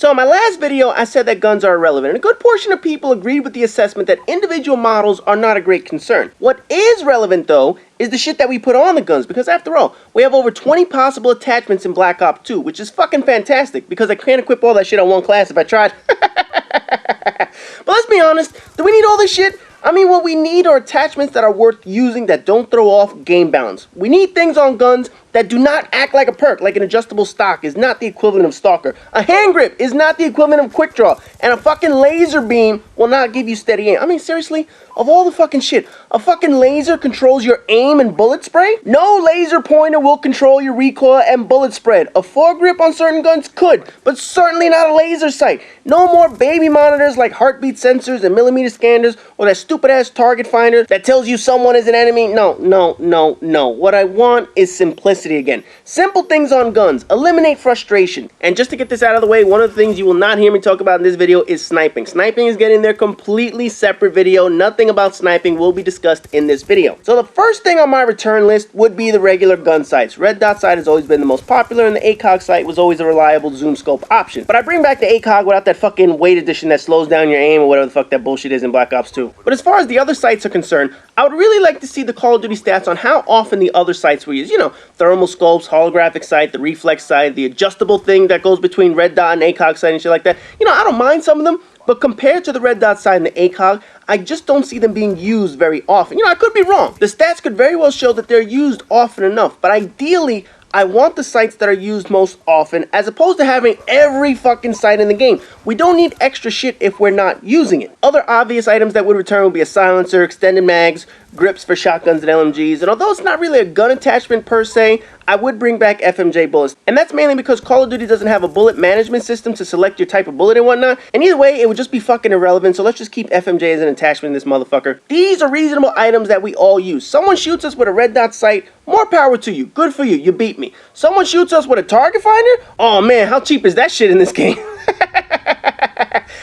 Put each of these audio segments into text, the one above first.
So in my last video, I said that guns are irrelevant, and a good portion of people agreed with the assessment that individual models are not a great concern. What is relevant, though, is the shit that we put on the guns, because after all, we have over 20 possible attachments in Black Ops 2, which is fucking fantastic, because I can't equip all that shit on one class if I tried. But let's be honest, do we need all this shit? I mean, what we need are attachments that are worth using that don't throw off game balance. We need things on guns that do not act like a perk, like an adjustable stock is not the equivalent of Stalker. A hand grip is not the equivalent of Quick Draw. And a fucking laser beam will not give you steady aim. I mean, seriously, of all the fucking shit, a fucking laser controls your aim and bullet spray? No laser pointer will control your recoil and bullet spread. A foregrip on certain guns could, but certainly not a laser sight. No more baby monitors like heartbeat sensors and millimeter scanners or that stupid ass target finder that tells you someone is an enemy. No. What I want is simplicity again. Simple things on guns. Eliminate frustration. And just to get this out of the way, one of the things you will not hear me talk about in this video is sniping. Sniping is getting their completely separate video. Nothing about sniping will be discussed in this video. So the first thing on my return list would be the regular gun sights. Red dot sight has always been the most popular, and the ACOG sight was always a reliable zoom scope option. But I bring back the ACOG without that fucking weight addition that slows down your aim or whatever the fuck that bullshit is in Black Ops 2. But as far as the other sights are concerned, I would really like to see the Call of Duty stats on how often the other sights were used. You know, thermal scopes, holographic sight, the reflex sight, the adjustable thing that goes between red dot and ACOG sight and shit like that. You know, I don't mind some of them, but compared to the red dot sight and the ACOG, I just don't see them being used very often. You know, I could be wrong. The stats could very well show that they're used often enough, but ideally, I want the sights that are used most often, as opposed to having every fucking sight in the game. We don't need extra shit if we're not using it. Other obvious items that would return would be a silencer, extended mags, grips for shotguns and LMGs, and although it's not really a gun attachment per se, I would bring back FMJ bullets. And that's mainly because Call of Duty doesn't have a bullet management system to select your type of bullet and whatnot, and either way, it would just be fucking irrelevant, so let's just keep FMJ as an attachment in this motherfucker. These are reasonable items that we all use. Someone shoots us with a red dot sight, more power to you. Good for you, you beat me. Someone shoots us with a target finder? Oh man, how cheap is that shit in this game?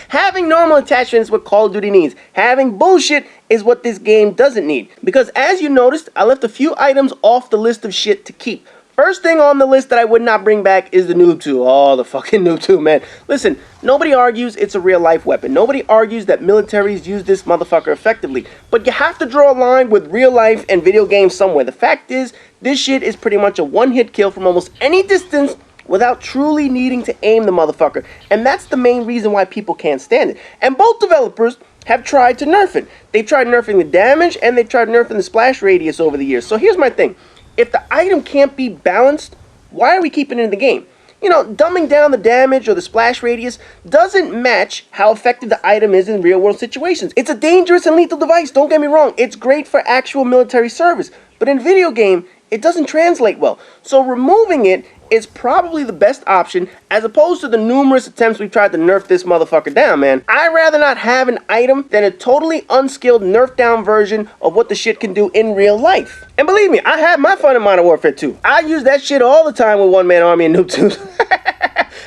Having normal attachments is what Call of Duty needs. Having bullshit is what this game doesn't need. Because as you noticed, I left a few items off the list of shit to keep. First thing on the list that I would not bring back is the Noob 2. Oh, the fucking Noob 2, man. Listen, nobody argues it's a real-life weapon. Nobody argues that militaries use this motherfucker effectively. But you have to draw a line with real life and video games somewhere. The fact is, this shit is pretty much a one-hit kill from almost any distance without truly needing to aim the motherfucker. And that's the main reason why people can't stand it. And both developers have tried to nerf it. They've tried nerfing the damage, and they've tried nerfing the splash radius over the years. So here's my thing. If the item can't be balanced, why are we keeping it in the game? You know, dumbing down the damage or the splash radius doesn't match how effective the item is in real-world situations. It's a dangerous and lethal device, don't get me wrong. It's great for actual military service. But in video game, it doesn't translate well. So removing it is probably the best option, as opposed to the numerous attempts we've tried to nerf this motherfucker down, man. I'd rather not have an item than a totally unskilled nerf down version of what the shit can do in real life. And believe me, I had my fun in Modern Warfare 2. I use that shit all the time with one-man army and Noob 2.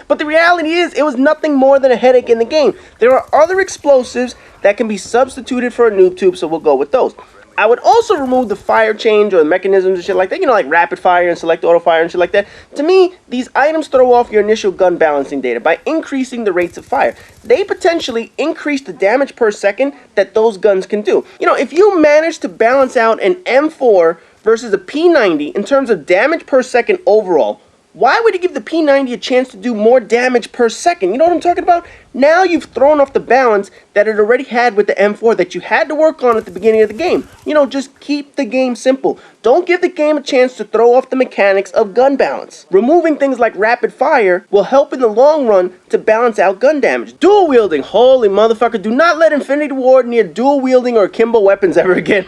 But the reality is, it was nothing more than a headache in the game. There are other explosives that can be substituted for a noob tube, so we'll go with those. I would also remove the fire change or the mechanisms and shit like that, you know, like rapid fire and select auto fire and shit like that. To me, these items throw off your initial gun balancing data by increasing the rates of fire. They potentially increase the damage per second that those guns can do. You know, if you manage to balance out an M4 versus a P90 in terms of damage per second overall, why would you give the P90 a chance to do more damage per second? You know what I'm talking about? Now you've thrown off the balance that it already had with the M4 that you had to work on at the beginning of the game. You know, just keep the game simple. Don't give the game a chance to throw off the mechanics of gun balance. Removing things like rapid fire will help in the long run to balance out gun damage. Dual wielding, holy motherfucker, do not let Infinity Ward near dual wielding or akimbo weapons ever again.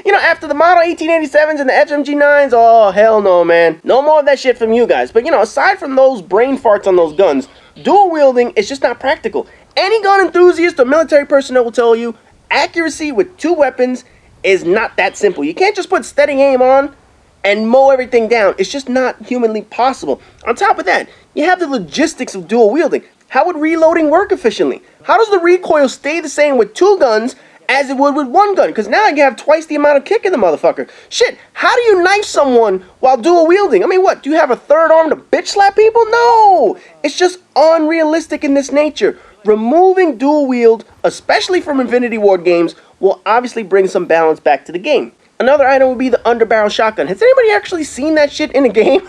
You know, after the Model 1887s and the LMG9s, oh, hell no, man. No more of that shit from you guys. But, you know, aside from those brain farts on those guns, dual wielding is just not practical. Any gun enthusiast or military personnel will tell you, accuracy with two weapons is not that simple. You can't just put steady aim on and mow everything down. It's just not humanly possible. On top of that, you have the logistics of dual wielding. How would reloading work efficiently? How does the recoil stay the same with two guns as it would with one gun, because now you have twice the amount of kick in the motherfucker. Shit, how do you knife someone while dual wielding? I mean, what, do you have a third arm to bitch slap people? No! It's just unrealistic in this nature. Removing dual wield, especially from Infinity Ward games, will obviously bring some balance back to the game. Another item would be the underbarrel shotgun. Has anybody actually seen that shit in a game?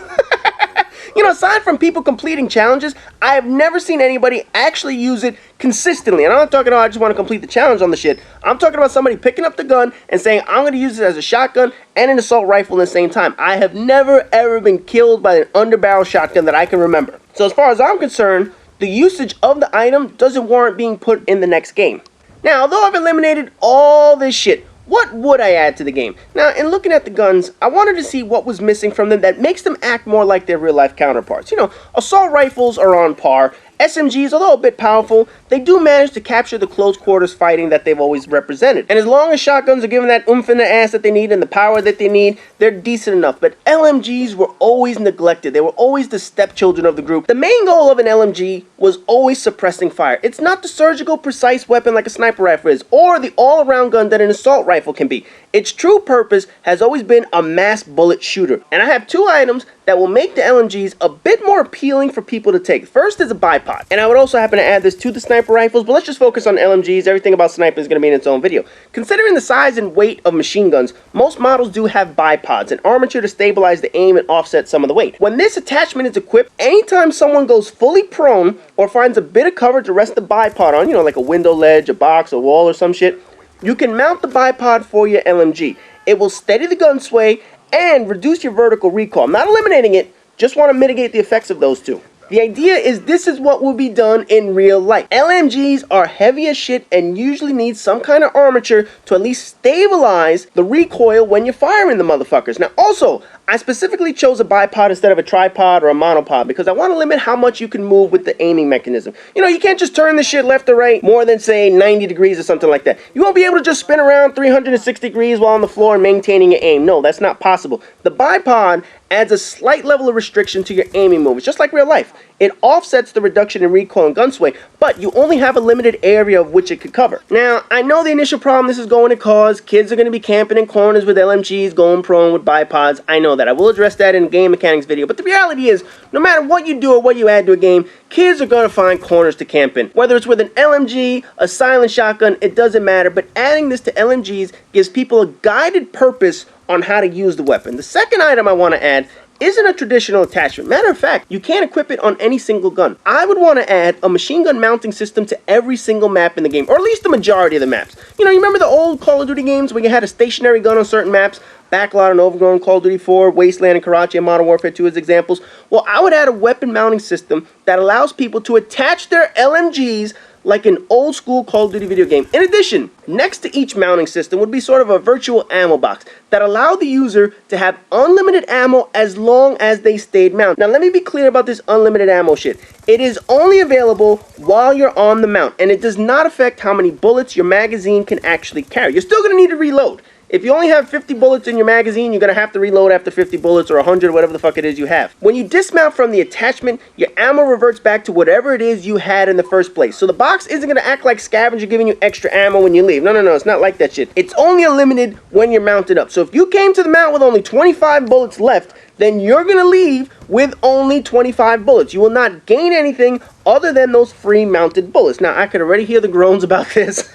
You know, aside from people completing challenges, I have never seen anybody actually use it consistently. And I'm not talking about I just want to complete the challenge on the shit. I'm talking about somebody picking up the gun and saying, I'm going to use it as a shotgun and an assault rifle at the same time. I have never ever been killed by an underbarrel shotgun that I can remember. So as far as I'm concerned, the usage of the item doesn't warrant being put in the next game. Now, although I've eliminated all this shit, what would I add to the game? Now, in looking at the guns, I wanted to see what was missing from them that makes them act more like their real-life counterparts. You know, assault rifles are on par. SMGs, although a bit powerful, they do manage to capture the close quarters fighting that they've always represented. And as long as shotguns are given that oomph in the ass that they need and the power that they need, they're decent enough. But LMGs were always neglected. They were always the stepchildren of the group. The main goal of an LMG was always suppressing fire. It's not the surgical, precise weapon like a sniper rifle is, or the all-around gun that an assault rifle can be. Its true purpose has always been a mass bullet shooter. And I have two items that will make the LMGs a bit more appealing for people to take. First is a bipod. And I would also happen to add this to the sniper rifles, but let's just focus on LMGs. Everything about sniping is going to be in its own video. Considering the size and weight of machine guns, most models do have bipods, an armature to stabilize the aim and offset some of the weight. When this attachment is equipped, anytime someone goes fully prone or finds a bit of cover to rest the bipod on, you know, like a window ledge, a box, a wall, or some shit, you can mount the bipod for your LMG. It will steady the gun sway and reduce your vertical recoil. I'm not eliminating it, just want to mitigate the effects of those two. The idea is this is what will be done in real life. LMGs are heavy as shit and usually need some kind of armature to at least stabilize the recoil when you're firing the motherfuckers. Now also, I specifically chose a bipod instead of a tripod or a monopod because I want to limit how much you can move with the aiming mechanism. You know, you can't just turn the shit left or right more than, say, 90 degrees or something like that. You won't be able to just spin around 360 degrees while on the floor and maintaining your aim. No, that's not possible. The bipod adds a slight level of restriction to your aiming movements, just like real life. It offsets the reduction in recoil and gun sway, but you only have a limited area of which it could cover. Now, I know the initial problem this is going to cause. Kids are going to be camping in corners with LMGs, going prone with bipods. I know that. I will address that in a game mechanics video, but the reality is, no matter what you do or what you add to a game, kids are going to find corners to camp in. Whether it's with an LMG, a silent shotgun, it doesn't matter, but adding this to LMGs gives people a guided purpose on how to use the weapon. The second item I want to add isn't a traditional attachment. Matter of fact, you can't equip it on any single gun. I would want to add a machine gun mounting system to every single map in the game, or at least the majority of the maps. You know, you remember the old Call of Duty games where you had a stationary gun on certain maps? Backlot and Overgrown, Call of Duty 4, Wasteland, and Karachi, and Modern Warfare 2 as examples. Well, I would add a weapon mounting system that allows people to attach their LMGs like an old school Call of Duty video game. In addition, next to each mounting system would be sort of a virtual ammo box that allowed the user to have unlimited ammo as long as they stayed mounted. Now let me be clear about this unlimited ammo shit. It is only available while you're on the mount, and it does not affect how many bullets your magazine can actually carry. You're still going to need to reload. If you only have 50 bullets in your magazine, you're going to have to reload after 50 bullets or 100, whatever the fuck it is you have. When you dismount from the attachment, your ammo reverts back to whatever it is you had in the first place. So the box isn't going to act like scavenger giving you extra ammo when you leave. No, it's not like that shit. It's only limited when you're mounted up. So if you came to the mount with only 25 bullets left, then you're going to leave with only 25 bullets. You will not gain anything other than those free mounted bullets. Now, I could already hear the groans about this.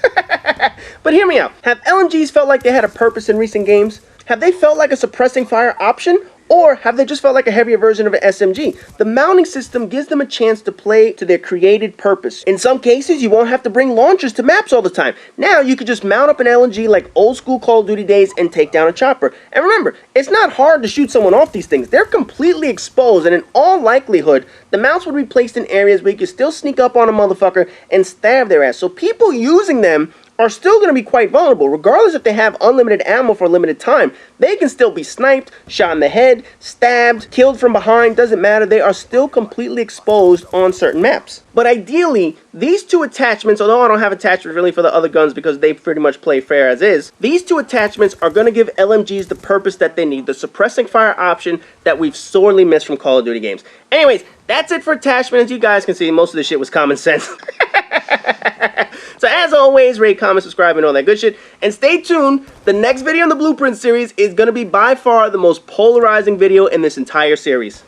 But hear me out. Have LMGs felt like they had a purpose in recent games? Have they felt like a suppressing fire option? Or have they just felt like a heavier version of an SMG? The mounting system gives them a chance to play to their created purpose. In some cases, you won't have to bring launchers to maps all the time. Now, you could just mount up an LMG like old school Call of Duty days and take down a chopper. And remember, it's not hard to shoot someone off these things. They're completely exposed, and in all likelihood, the mounts would be placed in areas where you could still sneak up on a motherfucker and stab their ass. So people using them are still going to be quite vulnerable. Regardless if they have unlimited ammo for a limited time, they can still be sniped, shot in the head, stabbed, killed from behind, doesn't matter. They are still completely exposed on certain maps. But ideally, these two attachments, although I don't have attachments really for the other guns because they pretty much play fair as is, these two attachments are going to give LMGs the purpose that they need, the suppressing fire option that we've sorely missed from Call of Duty games. Anyways, that's it for attachments. As you guys can see, most of this shit was common sense. So as always, rate, comment, subscribe, and all that good shit. And stay tuned. The next video in the Blueprint series is going to be by far the most polarizing video in this entire series.